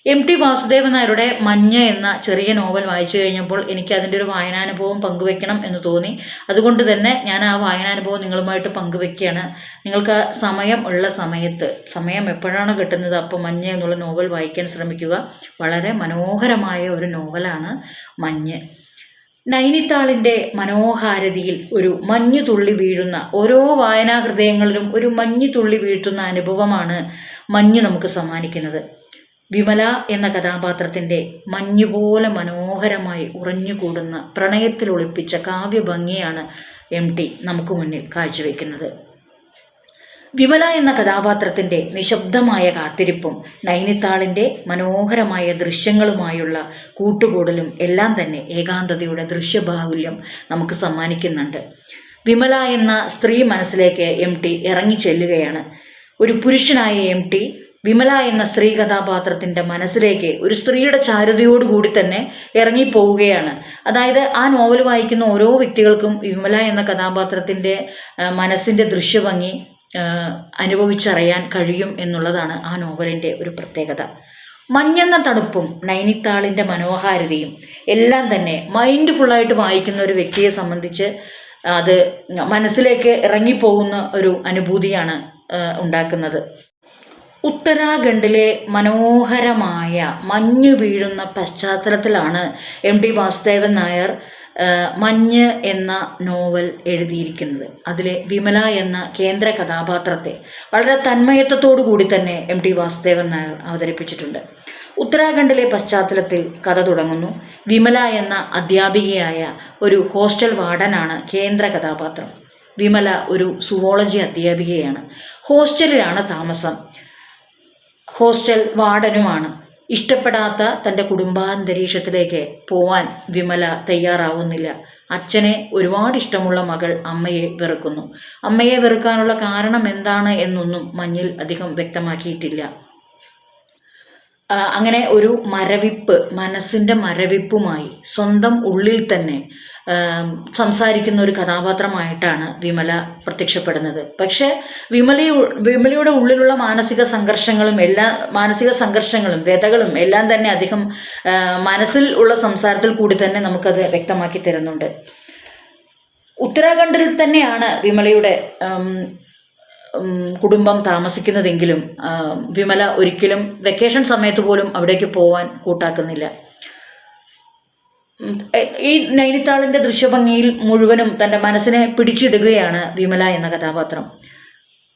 MT Vasudevan നായരുടെ മഞ്ഞ് എന്ന ചെറിയ നോവൽ വായിച്ചു കഴിഞ്ഞപ്പോൾ എനിക്ക് അതിൻ്റെ ഒരു വായനാനുഭവം പങ്കുവെക്കണം എന്ന് തോന്നി. അതുകൊണ്ട് തന്നെ ഞാൻ ആ വായനാനുഭവം നിങ്ങളുമായിട്ട് പങ്കുവെക്കുകയാണ്. നിങ്ങൾക്ക് സമയം ഉള്ള സമയത്ത്, സമയം എപ്പോഴാണ് കിട്ടുന്നത് അപ്പോൾ മഞ്ഞ് എന്നുള്ള നോവൽ വായിക്കാൻ ശ്രമിക്കുക. വളരെ മനോഹരമായ ഒരു നോവലാണ് മഞ്ഞ്. നൈനിത്താളിൻ്റെ മനോഹാരിതയിൽ ഒരു മഞ്ഞു തുള്ളി വീഴുന്ന, ഓരോ വായനാ ഹൃദയങ്ങളിലും ഒരു മഞ്ഞു തുള്ളി വീഴ്ത്തുന്ന അനുഭവമാണ് മഞ്ഞ് നമുക്ക് സമ്മാനിക്കുന്നത്. വിമല എന്ന കഥാപാത്രത്തിൻ്റെ മഞ്ഞുപോലെ മനോഹരമായി ഉറഞ്ഞുകൂടുന്ന പ്രണയത്തിൽ ഒളിപ്പിച്ച കാവ്യഭംഗിയാണ് MT നമുക്ക് മുന്നിൽ കാഴ്ചവെക്കുന്നത്. വിമല എന്ന കഥാപാത്രത്തിൻ്റെ നിശബ്ദമായ കാത്തിരിപ്പും നൈനിത്താളിൻ്റെ മനോഹരമായ ദൃശ്യങ്ങളുമായുള്ള കൂട്ടുകൂടലും എല്ലാം തന്നെ ഏകാന്തതയുടെ ദൃശ്യബാഹുല്യം നമുക്ക് സമ്മാനിക്കുന്നുണ്ട്. വിമല എന്ന സ്ത്രീ മനസ്സിലേക്ക് MT ഇറങ്ങി ചെല്ലുകയാണ്. ഒരു പുരുഷനായ MT വിമല എന്ന സ്ത്രീ കഥാപാത്രത്തിൻ്റെ മനസ്സിലേക്ക് ഒരു സ്ത്രീയുടെ ചാരുതയോടുകൂടി തന്നെ ഇറങ്ങിപ്പോവുകയാണ്. അതായത് ആ നോവൽ വായിക്കുന്ന ഓരോ വ്യക്തികൾക്കും വിമല എന്ന കഥാപാത്രത്തിൻ്റെ മനസ്സിൻ്റെ ദൃശ്യഭംഗി അനുഭവിച്ചറിയാൻ കഴിയും എന്നുള്ളതാണ് ആ നോവലിൻ്റെ ഒരു പ്രത്യേകത. മഞ്ഞെന്ന തണുപ്പും നൈനിത്താളിൻ്റെ മനോഹാരിതയും എല്ലാം തന്നെ മൈൻഡ്ഫുള്ളായിട്ട് വായിക്കുന്ന ഒരു വ്യക്തിയെ സംബന്ധിച്ച് അത് മനസ്സിലേക്ക് ഇറങ്ങിപ്പോകുന്ന ഒരു അനുഭൂതിയാണ് ഉണ്ടാക്കുന്നത്. ഉത്തരാഖണ്ഡിലെ മനോഹരമായ മഞ്ഞു വീഴുന്ന പശ്ചാത്തലത്തിലാണ് MT വാസുദേവൻ നായർ മഞ്ഞ് എന്ന നോവൽ എഴുതിയിരിക്കുന്നത്. അതിലെ വിമല എന്ന കേന്ദ്ര കഥാപാത്രത്തെ വളരെ തന്മയത്വത്തോടു കൂടി തന്നെ MT വാസുദേവൻ നായർ അവതരിപ്പിച്ചിട്ടുണ്ട്. ഉത്തരാഖണ്ഡിലെ പശ്ചാത്തലത്തിൽ കഥ തുടങ്ങുന്നു. വിമല എന്ന അധ്യാപികയായ ഒരു ഹോസ്റ്റൽ വാർഡനാണ് കേന്ദ്ര കഥാപാത്രം. വിമല ഒരു സുവോളജി അധ്യാപികയാണ്. ഹോസ്റ്റലിലാണ് താമസം. ഹോസ്റ്റൽ വാർഡനുമാണ്. ഇഷ്ടപ്പെടാത്ത തൻ്റെ കുടുംബാന്തരീക്ഷത്തിലേക്ക് പോവാൻ വിമല തയ്യാറാവുന്നില്ല. അച്ഛനെ ഒരുപാട് ഇഷ്ടമുള്ള മകൾ അമ്മയെ വെറുക്കുന്നു. അമ്മയെ വെറുക്കാനുള്ള കാരണം എന്താണ് എന്നൊന്നും മഞ്ഞിൽ അധികം വ്യക്തമാക്കിയിട്ടില്ല. അങ്ങനെ ഒരു മരവിപ്പ്, മനസ്സിൻ്റെ മരവിപ്പുമായി സ്വന്തം ഉള്ളിൽ തന്നെ സംസാരിക്കുന്ന ഒരു കഥാപാത്രമായിട്ടാണ് വിമല പ്രത്യക്ഷപ്പെടുന്നത്. പക്ഷേ വിമലയുടെ ഉള്ളിലുള്ള മാനസിക സംഘർഷങ്ങളും വ്യതകളും എല്ലാം തന്നെ അദ്ദേഹം മനസ്സിൽ ഉള്ള സംസാരത്തിൽ കൂടി തന്നെ നമുക്കത് വ്യക്തമാക്കി തരുന്നുണ്ട്. ഉത്തരാഖണ്ഡിൽ തന്നെയാണ് വിമലയുടെ കുടുംബം താമസിക്കുന്നതെങ്കിലും വിമല ഒരിക്കലും വെക്കേഷൻ സമയത്ത് പോലും അവിടേക്ക് പോവാൻ കൂട്ടാക്കുന്നില്ല. ഈ നൈനിത്താളിൻ്റെ ദൃശ്യഭംഗിയിൽ മുഴുവനും തൻ്റെ മനസ്സിനെ പിടിച്ചിടുകയാണ് വിമല എന്ന കഥാപാത്രം.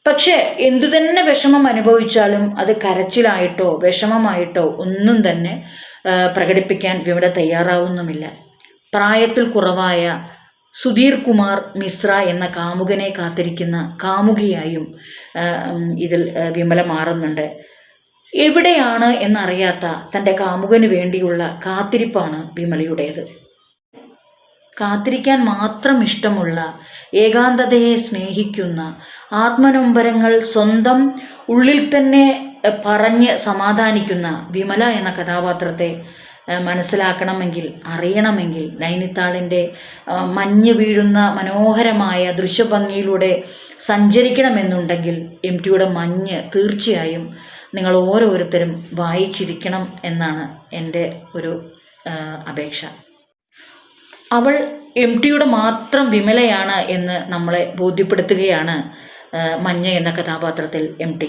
പക്ഷേ എന്തു തന്നെ വിഷമം അനുഭവിച്ചാലും അത് കരച്ചിലായിട്ടോ വിഷമമായിട്ടോ ഒന്നും തന്നെ പ്രകടിപ്പിക്കാൻ വിമല തയ്യാറാവുന്നുമില്ല. പ്രായത്തിൽ കുറവായ സുധീർ കുമാർ മിശ്ര എന്ന കാമുകനെ കാത്തിരിക്കുന്ന കാമുകിയായും ഇതിൽ വിമല മാറുന്നുണ്ട്. എവിടെയാണ് എന്നറിയാത്ത തൻ്റെ കാമുകന് വേണ്ടിയുള്ള കാത്തിരിപ്പാണ് വിമലയുടേത്. കാത്തിരിക്കാൻ മാത്രം ഇഷ്ടമുള്ള, ഏകാന്തതയെ സ്നേഹിക്കുന്ന, ആത്മനൊമ്പരങ്ങൾ സ്വന്തം ഉള്ളിൽ തന്നെ പറഞ്ഞ് സമാധാനിക്കുന്ന വിമല എന്ന കഥാപാത്രത്തെ മനസ്സിലാക്കണമെങ്കിൽ, അറിയണമെങ്കിൽ നൈനിത്താളിൻ്റെ മഞ്ഞ് വീഴുന്ന മനോഹരമായ ദൃശ്യഭംഗിയിലൂടെ സഞ്ചരിക്കണമെന്നുണ്ടെങ്കിൽ MTയുടെ മഞ്ഞ് തീർച്ചയായും നിങ്ങൾ ഓരോരുത്തരും വായിച്ചിരിക്കണം എന്നാണ് എൻ്റെ ഒരു അപേക്ഷ. അവൾ MTയുടെ മാത്രം വിമലയാണ് എന്ന് നമ്മളെ ബോധ്യപ്പെടുത്തുകയാണ് മഞ്ഞ് എന്ന കഥാപാത്രത്തിൽ MT.